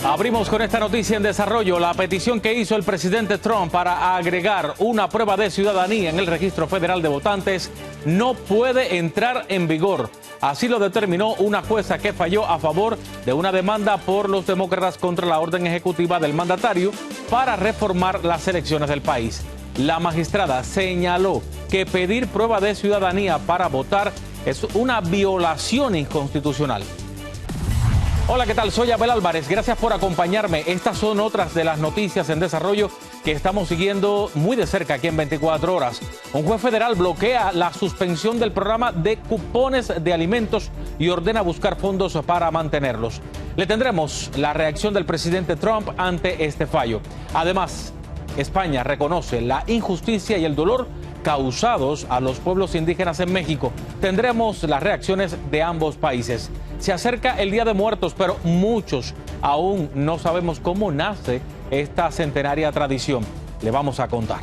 Abrimos con esta noticia en desarrollo. La petición que hizo el presidente Trump para agregar una prueba de ciudadanía en el registro federal de votantes no puede entrar en vigor. Así lo determinó una jueza que falló a favor de una demanda por los demócratas contra la orden ejecutiva del mandatario para reformar las elecciones del país. La magistrada señaló que pedir prueba de ciudadanía para votar es una violación inconstitucional. Hola, ¿qué tal? Soy Abel Álvarez. Gracias por acompañarme. Estas son otras de las noticias en desarrollo que estamos siguiendo muy de cerca aquí en 24 horas. Un juez federal bloquea la suspensión del programa de cupones de alimentos y ordena buscar fondos para mantenerlos. Le tendremos la reacción del presidente Trump ante este fallo. Además, España reconoce la injusticia y el dolor causados a los pueblos indígenas en México. Tendremos las reacciones de ambos países. Se acerca el Día de Muertos, pero muchos aún no sabemos cómo nace esta centenaria tradición. Le vamos a contar.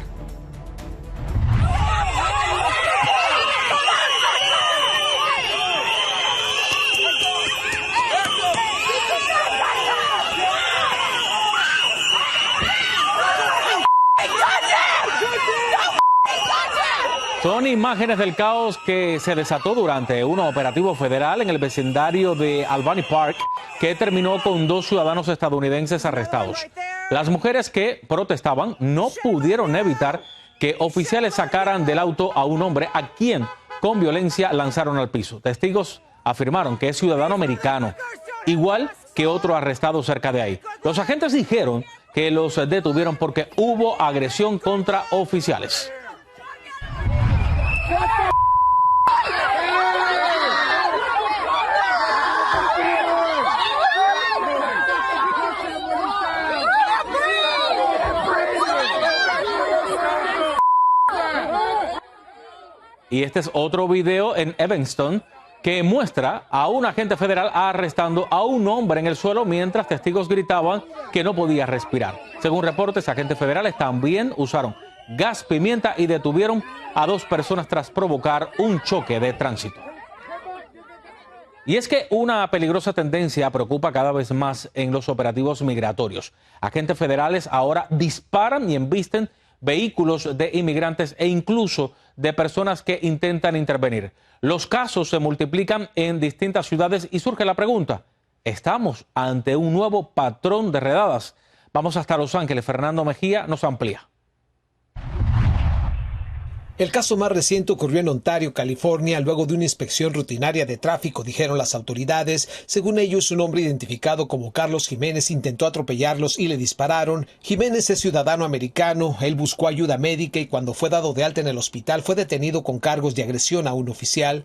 Son imágenes del caos que se desató durante un operativo federal en el vecindario de Albany Park, que terminó con 2 ciudadanos estadounidenses arrestados. Las mujeres que protestaban no pudieron evitar que oficiales sacaran del auto a un hombre a quien con violencia lanzaron al piso. Testigos afirmaron que es ciudadano americano, igual que otro arrestado cerca de ahí. Los agentes dijeron que los detuvieron porque hubo agresión contra oficiales. Y este es otro video en Evanston que muestra a un agente federal arrestando a un hombre en el suelo mientras testigos gritaban que no podía respirar. Según reportes, agentes federales también usaron gas pimienta y detuvieron a 2 personas tras provocar un choque de tránsito. Y es que una peligrosa tendencia preocupa cada vez más en los operativos migratorios. Agentes federales ahora disparan y embisten vehículos de inmigrantes e incluso de personas que intentan intervenir. Los casos se multiplican en distintas ciudades y surge la pregunta: ¿estamos ante un nuevo patrón de redadas? Vamos hasta Los Ángeles. Fernando Mejía nos amplía. El caso más reciente ocurrió en Ontario, California, luego de una inspección rutinaria de tráfico, dijeron las autoridades. Según ellos, un hombre identificado como Carlos Jiménez intentó atropellarlos y le dispararon. Jiménez es ciudadano americano, él buscó ayuda médica y cuando fue dado de alta en el hospital fue detenido con cargos de agresión a un oficial.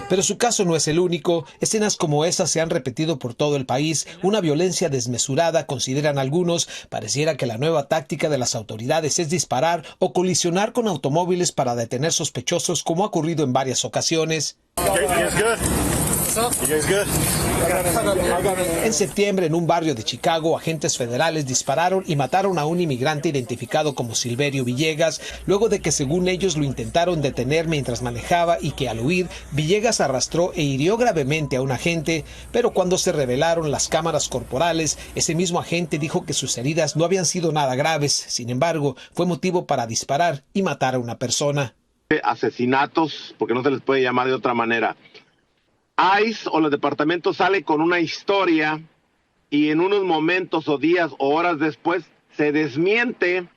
Pero su caso no es el único. Escenas como esas se han repetido por todo el país. Una violencia desmesurada, consideran algunos. Pareciera que la nueva táctica de las autoridades es disparar o colisionar con automóviles para detener sospechosos, como ha ocurrido en varias ocasiones. En septiembre, en un barrio de Chicago, agentes federales dispararon y mataron a un inmigrante identificado como Silverio Villegas, luego de que, según ellos, lo intentaron detener mientras manejaba y que al huir, Villegas arrastró e hirió gravemente a un agente, pero cuando se revelaron las cámaras corporales, ese mismo agente dijo que sus heridas no habían sido nada graves. Sin embargo, fue motivo para disparar y matar a una persona. Asesinatos, porque no se les puede llamar de otra manera. ICE o los departamentos sale con una historia y en unos momentos o días o horas después se desmiente.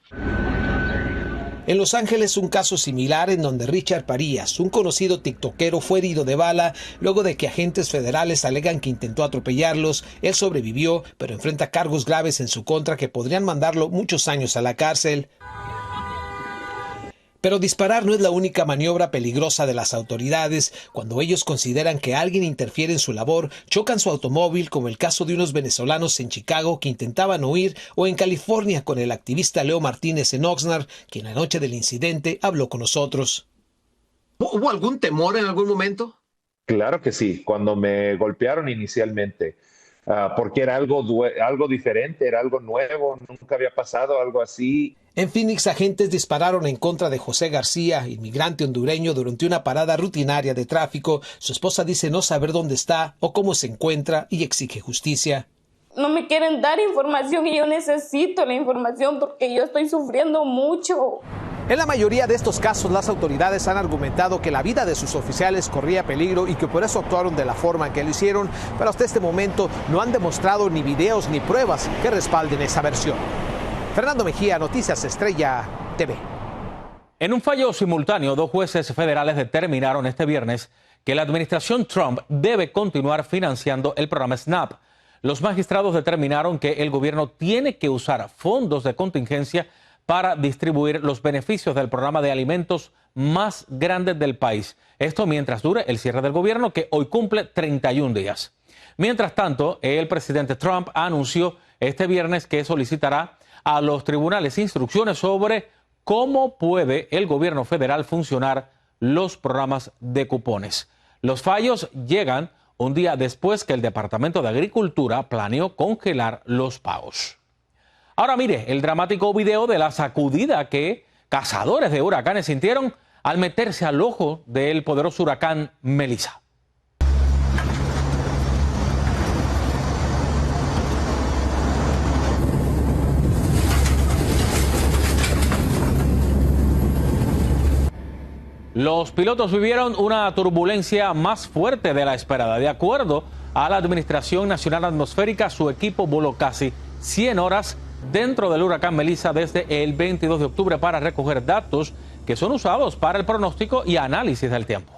En Los Ángeles, un caso similar en donde Richard Parías, un conocido tiktokero, fue herido de bala luego de que agentes federales alegan que intentó atropellarlos. Él sobrevivió, pero enfrenta cargos graves en su contra que podrían mandarlo muchos años a la cárcel. Pero disparar no es la única maniobra peligrosa de las autoridades. Cuando ellos consideran que alguien interfiere en su labor, chocan su automóvil, como el caso de unos venezolanos en Chicago que intentaban huir, o en California con el activista Leo Martínez en Oxnard, quien la noche del incidente habló con nosotros. ¿Hubo algún temor en algún momento? Claro que sí. Cuando me golpearon inicialmente, porque era algo diferente, era algo nuevo, nunca había pasado algo así. En Phoenix, agentes dispararon en contra de José García, inmigrante hondureño, durante una parada rutinaria de tráfico. Su esposa dice no saber dónde está o cómo se encuentra y exige justicia. No me quieren dar información y yo necesito la información porque yo estoy sufriendo mucho. En la mayoría de estos casos, las autoridades han argumentado que la vida de sus oficiales corría peligro y que por eso actuaron de la forma en que lo hicieron, pero hasta este momento no han demostrado ni videos ni pruebas que respalden esa versión. Fernando Mejía, Noticias Estrella TV. En un fallo simultáneo, 2 jueces federales determinaron este viernes que la administración Trump debe continuar financiando el programa SNAP. Los magistrados determinaron que el gobierno tiene que usar fondos de contingencia para distribuir los beneficios del programa de alimentos más grande del país. Esto mientras dure el cierre del gobierno, que hoy cumple 31 días. Mientras tanto, el presidente Trump anunció este viernes que solicitará a los tribunales instrucciones sobre cómo puede el gobierno federal funcionar los programas de cupones. Los fallos llegan un día después que el Departamento de Agricultura planeó congelar los pagos. Ahora mire el dramático video de la sacudida que cazadores de huracanes sintieron al meterse al ojo del poderoso huracán Melissa. Los pilotos vivieron una turbulencia más fuerte de la esperada. De acuerdo a la Administración Nacional Atmosférica, su equipo voló casi 100 horas dentro del huracán Melissa desde el 22 de octubre para recoger datos que son usados para el pronóstico y análisis del tiempo.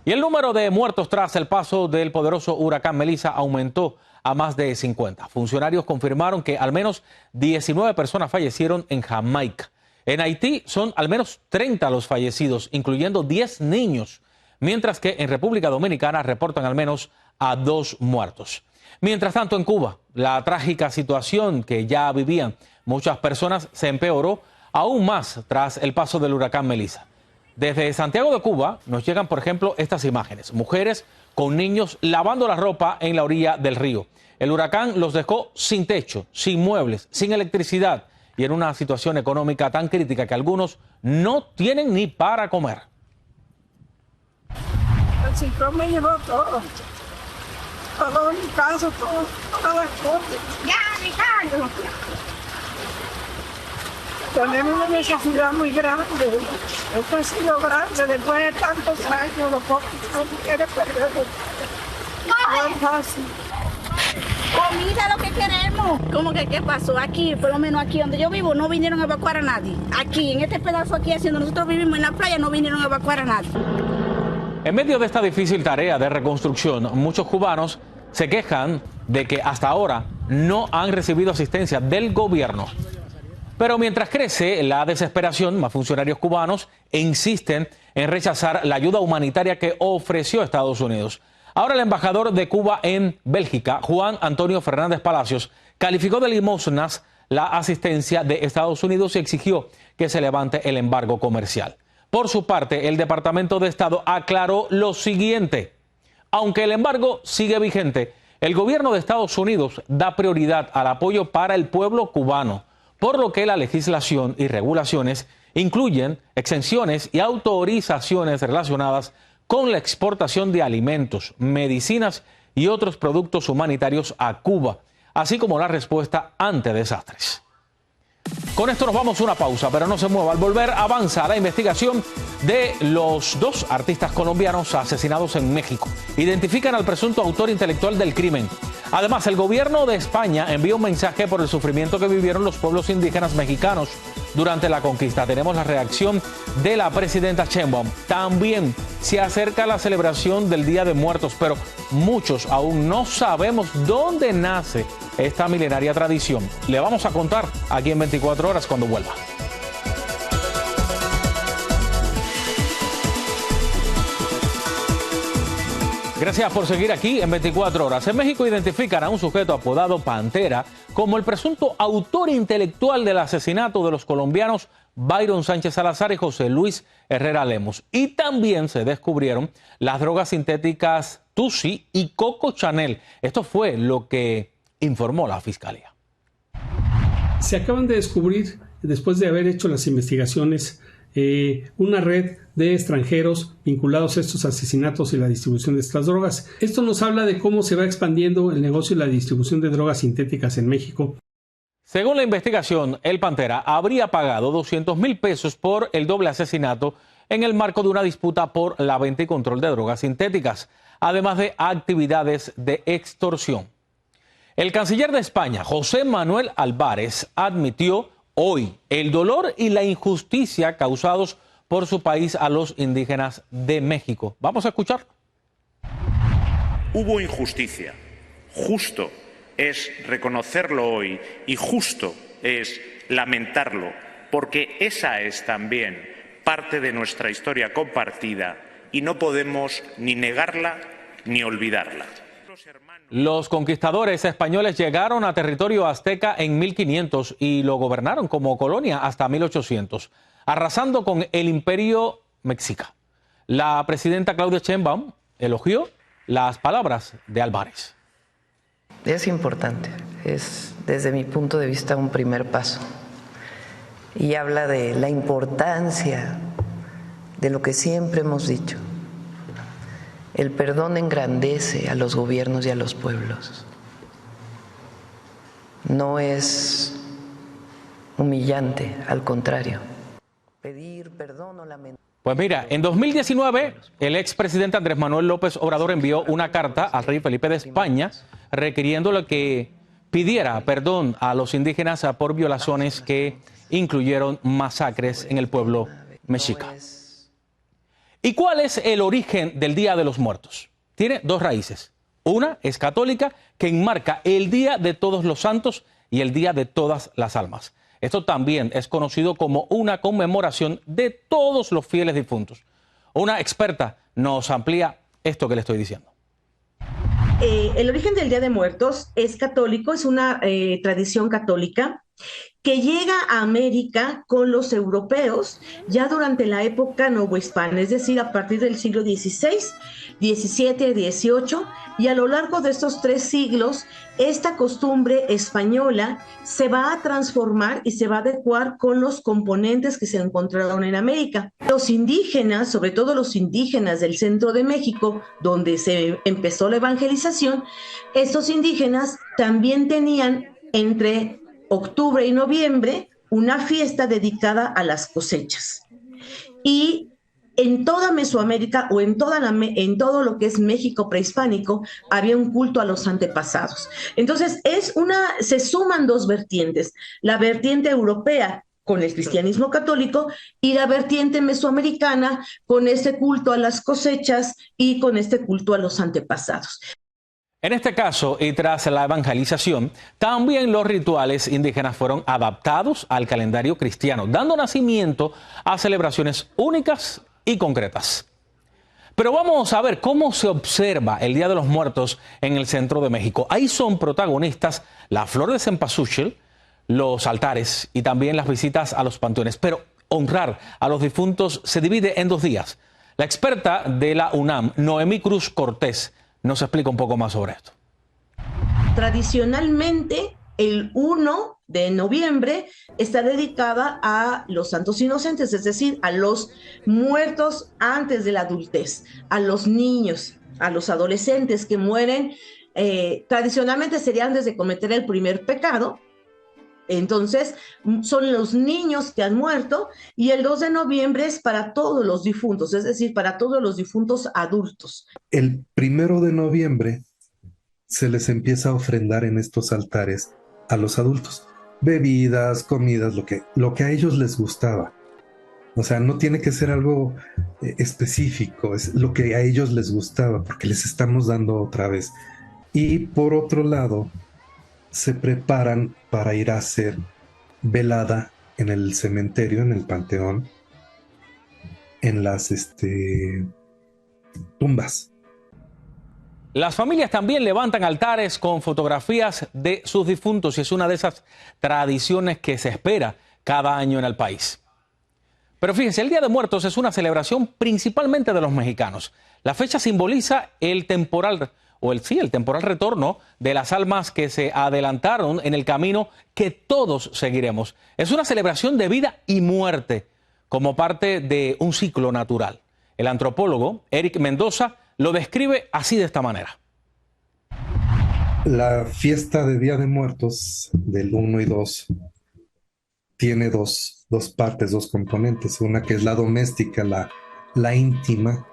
Y el número de muertos tras el paso del poderoso huracán Melissa aumentó a más de 50. Funcionarios confirmaron que al menos 19 personas fallecieron en Jamaica. En Haití son al menos 30 los fallecidos, incluyendo 10 niños, mientras que en República Dominicana reportan al menos a 2 muertos. Mientras tanto, en Cuba, la trágica situación que ya vivían muchas personas se empeoró aún más tras el paso del huracán Melissa. Desde Santiago de Cuba nos llegan, por ejemplo, estas imágenes. Mujeres con niños lavando la ropa en la orilla del río. El huracán los dejó sin techo, sin muebles, sin electricidad y en una situación económica tan crítica que algunos no tienen ni para comer. El ciclón me llevó todo. Todo mi casa, todas las cosas. ¡Ya, Ricardo! Tenemos una necesidad muy grande. Esto ha sido grande después de tantos años. Lo poco que no quiere perder. No es fácil. Comida lo que queremos. ¿Cómo que qué pasó? Aquí, por lo menos aquí donde yo vivo, no vinieron a evacuar a nadie. Aquí, en este pedazo aquí, haciendo nosotros vivimos en la playa, no vinieron a evacuar a nadie. En medio de esta difícil tarea de reconstrucción, muchos cubanos se quejan de que hasta ahora no han recibido asistencia del gobierno. Pero mientras crece la desesperación, más funcionarios cubanos insisten en rechazar la ayuda humanitaria que ofreció Estados Unidos. Ahora el embajador de Cuba en Bélgica, Juan Antonio Fernández Palacios, calificó de limosnas la asistencia de Estados Unidos y exigió que se levante el embargo comercial. Por su parte, el Departamento de Estado aclaró lo siguiente. Aunque el embargo sigue vigente, el gobierno de Estados Unidos da prioridad al apoyo para el pueblo cubano, por lo que la legislación y regulaciones incluyen exenciones y autorizaciones relacionadas con la exportación de alimentos, medicinas y otros productos humanitarios a Cuba, así como la respuesta ante desastres. Con esto nos vamos a una pausa, pero no se mueva. Al volver avanza la investigación de los 2 artistas colombianos asesinados en México. Identifican al presunto autor intelectual del crimen. Además, el gobierno de España envió un mensaje por el sufrimiento que vivieron los pueblos indígenas mexicanos durante la conquista. Tenemos la reacción de la presidenta Sheinbaum. También se acerca la celebración del Día de Muertos, pero muchos aún no sabemos dónde nace esta milenaria tradición. Le vamos a contar aquí en 24 horas cuando vuelva. Gracias por seguir aquí en 24 horas. En México identifican a un sujeto apodado Pantera como el presunto autor intelectual del asesinato de los colombianos Byron Sánchez Salazar y José Luis Herrera Lemos. Y también se descubrieron las drogas sintéticas Tusi y Coco Chanel. Esto fue lo que informó la Fiscalía. Se acaban de descubrir, después de haber hecho las investigaciones, una red de extranjeros vinculados a estos asesinatos y la distribución de estas drogas. Esto nos habla de cómo se va expandiendo el negocio y la distribución de drogas sintéticas en México. Según la investigación, el Pantera habría pagado 200,000 pesos por el doble asesinato en el marco de una disputa por la venta y control de drogas sintéticas, además de actividades de extorsión. El canciller de España, José Manuel Álvarez, admitió hoy el dolor y la injusticia causados por su país a los indígenas de México. Vamos a escuchar. Hubo injusticia. Justo es reconocerlo hoy y justo es lamentarlo, porque esa es también parte de nuestra historia compartida y no podemos ni negarla ni olvidarla. Los conquistadores españoles llegaron a territorio azteca en 1500 y lo gobernaron como colonia hasta 1800, arrasando con el imperio mexica. La presidenta Claudia Sheinbaum elogió las palabras de Álvarez. Es importante, es desde mi punto de vista un primer paso y habla de la importancia de lo que siempre hemos dicho. El perdón engrandece a los gobiernos y a los pueblos. No es humillante, al contrario. Pedir perdón o lamentar. Pues mira, en 2019, el expresidente Andrés Manuel López Obrador envió una carta al rey Felipe de España requiriéndole que pidiera perdón a los indígenas por violaciones que incluyeron masacres en el pueblo mexica. ¿Y cuál es el origen del Día de los Muertos? Tiene dos raíces. Una es católica, que enmarca el Día de Todos los Santos y el Día de Todas las Almas. Esto también es conocido como una conmemoración de todos los fieles difuntos. Una experta nos amplía esto que le estoy diciendo. El origen del Día de Muertos es católico, es una tradición católica que llega a América con los europeos ya durante la época novohispana, es decir, a partir del siglo XVI, XVII, XVIII, y a lo largo de estos 3 siglos, esta costumbre española se va a transformar y se va a adecuar con los componentes que se encontraron en América. Los indígenas, sobre todo los indígenas del centro de México, donde se empezó la evangelización, estos indígenas también tenían entre octubre y noviembre una fiesta dedicada a las cosechas. Y en toda Mesoamérica o en todo lo que es México prehispánico había un culto a los antepasados. Entonces se suman 2 vertientes, la vertiente europea con el cristianismo católico y la vertiente mesoamericana con este culto a las cosechas y con este culto a los antepasados. En este caso, y tras la evangelización, también los rituales indígenas fueron adaptados al calendario cristiano, dando nacimiento a celebraciones únicas y concretas. Pero vamos a ver cómo se observa el Día de los Muertos en el centro de México. Ahí son protagonistas la flor de cempasúchil, los altares y también las visitas a los panteones. Pero honrar a los difuntos se divide en 2 días. La experta de la UNAM, Noemí Cruz Cortés, nos explica un poco más sobre esto. Tradicionalmente, el 1 de noviembre está dedicada a los santos inocentes, es decir, a los muertos antes de la adultez, a los niños, a los adolescentes que mueren, tradicionalmente sería antes de cometer el primer pecado. Entonces, son los niños que han muerto, y el 2 de noviembre es para todos los difuntos, es decir, para todos los difuntos adultos. El 1 de noviembre se les empieza a ofrendar en estos altares a los adultos bebidas, comidas, lo que a ellos les gustaba. O sea, no tiene que ser algo específico, es lo que a ellos les gustaba, porque les estamos dando otra vez. Y por otro lado, se preparan para ir a hacer velada en el cementerio, en el panteón, en las tumbas. Las familias también levantan altares con fotografías de sus difuntos y es una de esas tradiciones que se espera cada año en el país. Pero fíjense, el Día de Muertos es una celebración principalmente de los mexicanos. La fecha simboliza el temporal retorno de las almas que se adelantaron en el camino que todos seguiremos. Es una celebración de vida y muerte como parte de un ciclo natural. El antropólogo Eric Mendoza lo describe así, de esta manera. La fiesta de Día de Muertos del 1 y 2 tiene dos partes, dos componentes. Una que es la doméstica, la íntima,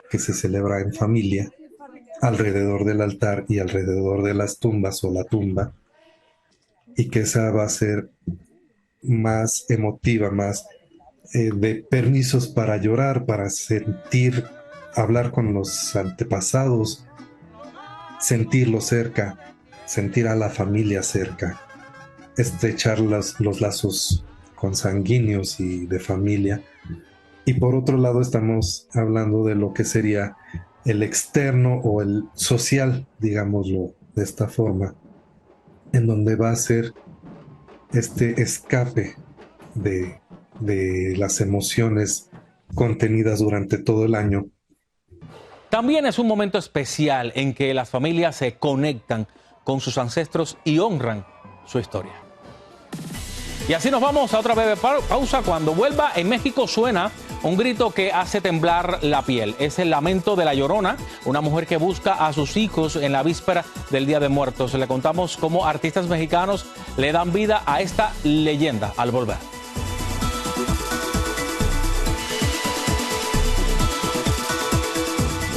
que se celebra en familia, alrededor del altar y alrededor de las tumbas o la tumba, y que esa va a ser más emotiva, más de permisos para llorar, para sentir, hablar con los antepasados, sentirlo cerca, sentir a la familia cerca, estrechar los lazos consanguíneos y de familia. Y por otro lado estamos hablando de lo que sería el externo o el social, digámoslo de esta forma, en donde va a ser este escape de las emociones contenidas durante todo el año. También es un momento especial en que las familias se conectan con sus ancestros y honran su historia. Y así nos vamos a otra breve pausa. Cuando vuelva, en México suena un grito que hace temblar la piel. Es el lamento de La Llorona, una mujer que busca a sus hijos en la víspera del Día de Muertos. Le contamos cómo artistas mexicanos le dan vida a esta leyenda al volver.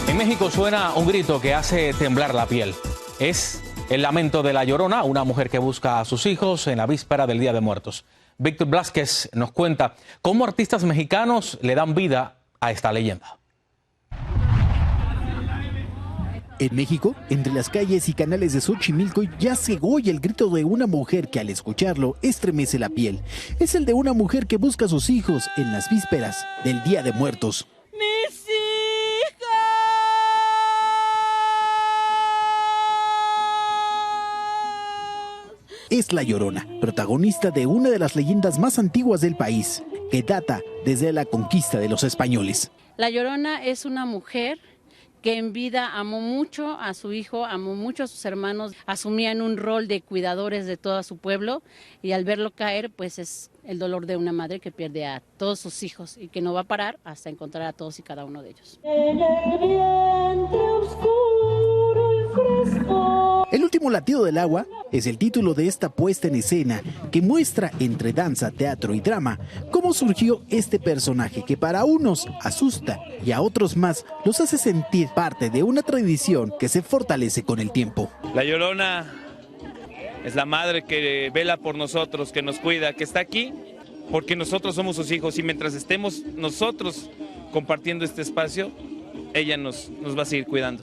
En México suena un grito que hace temblar la piel. Es el lamento de La Llorona, una mujer que busca a sus hijos en la víspera del Día de Muertos. Víctor Blázquez nos cuenta cómo artistas mexicanos le dan vida a esta leyenda. En México, entre las calles y canales de Xochimilco ya se oye el grito de una mujer que al escucharlo estremece la piel. Es el de una mujer que busca a sus hijos en las vísperas del Día de Muertos. Es La Llorona, protagonista de una de las leyendas más antiguas del país, que data desde la conquista de los españoles. La Llorona es una mujer que en vida amó mucho a su hijo, amó mucho a sus hermanos, asumían un rol de cuidadores de todo su pueblo, y al verlo caer, pues es el dolor de una madre que pierde a todos sus hijos y que no va a parar hasta encontrar a todos y cada uno de ellos. El último latido del agua es el título de esta puesta en escena que muestra entre danza, teatro y drama cómo surgió este personaje que para unos asusta y a otros más los hace sentir parte de una tradición que se fortalece con el tiempo. La Llorona es la madre que vela por nosotros, que nos cuida, que está aquí porque nosotros somos sus hijos, y mientras estemos nosotros compartiendo este espacio, ella nos va a seguir cuidando.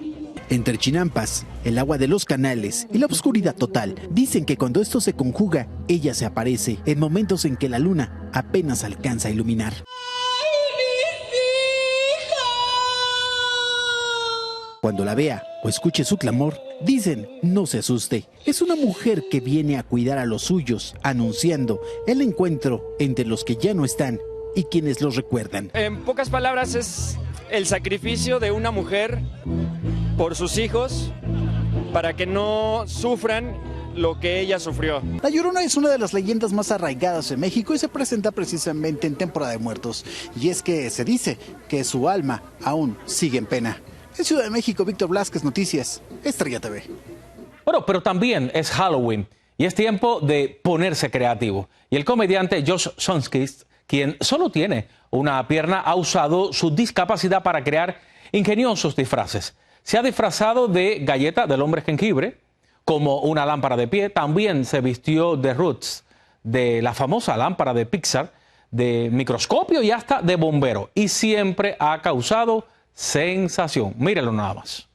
Entre chinampas, el agua de los canales y la oscuridad total, dicen que cuando esto se conjuga, ella se aparece en momentos en que la luna apenas alcanza a iluminar. Cuando la vea o escuche su clamor, dicen, no se asuste. Es una mujer que viene a cuidar a los suyos, anunciando el encuentro entre los que ya no están y quienes los recuerdan. En pocas palabras, es el sacrificio de una mujer por sus hijos para que no sufran lo que ella sufrió. La Llorona es una de las leyendas más arraigadas en México y se presenta precisamente en temporada de muertos. Y es que se dice que su alma aún sigue en pena. En Ciudad de México, Víctor Blázquez, Noticias, Estrella TV. Bueno, pero también es Halloween y es tiempo de ponerse creativo. Y el comediante Josh Sonskis, quien solo tiene una pierna, ha usado su discapacidad para crear ingeniosos disfraces. Se ha disfrazado de galleta del hombre jengibre, como una lámpara de pie. También se vistió de Roots, de la famosa lámpara de Pixar, de microscopio y hasta de bombero. Y siempre ha causado sensación. Mírenlo nada más.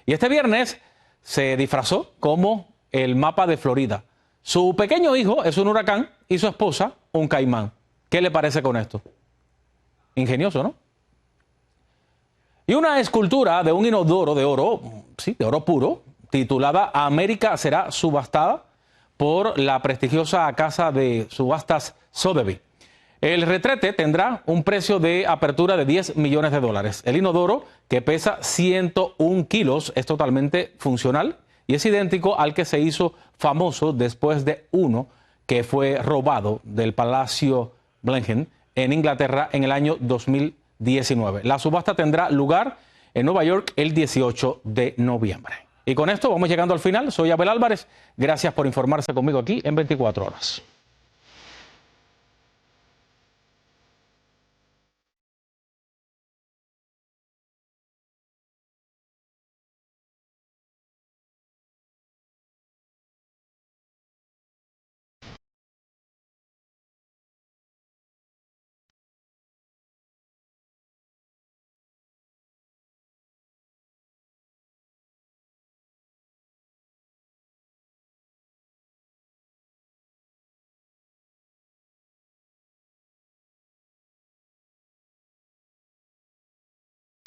Y este viernes se disfrazó como el mapa de Florida. Su pequeño hijo es un huracán y su esposa un caimán. ¿Qué le parece con esto? Ingenioso, ¿no? Y una escultura de un inodoro de oro, sí, de oro puro, titulada América será subastada por la prestigiosa casa de subastas Sotheby's. El retrete tendrá un precio de apertura de $10 millones. El inodoro, que pesa 101 kilos, es totalmente funcional y es idéntico al que se hizo famoso después de uno que fue robado del Palacio Buckingham en Inglaterra en el año 2019. La subasta tendrá lugar en Nueva York el 18 de noviembre. Y con esto vamos llegando al final. Soy Abel Álvarez. Gracias por informarse conmigo aquí en 24 horas.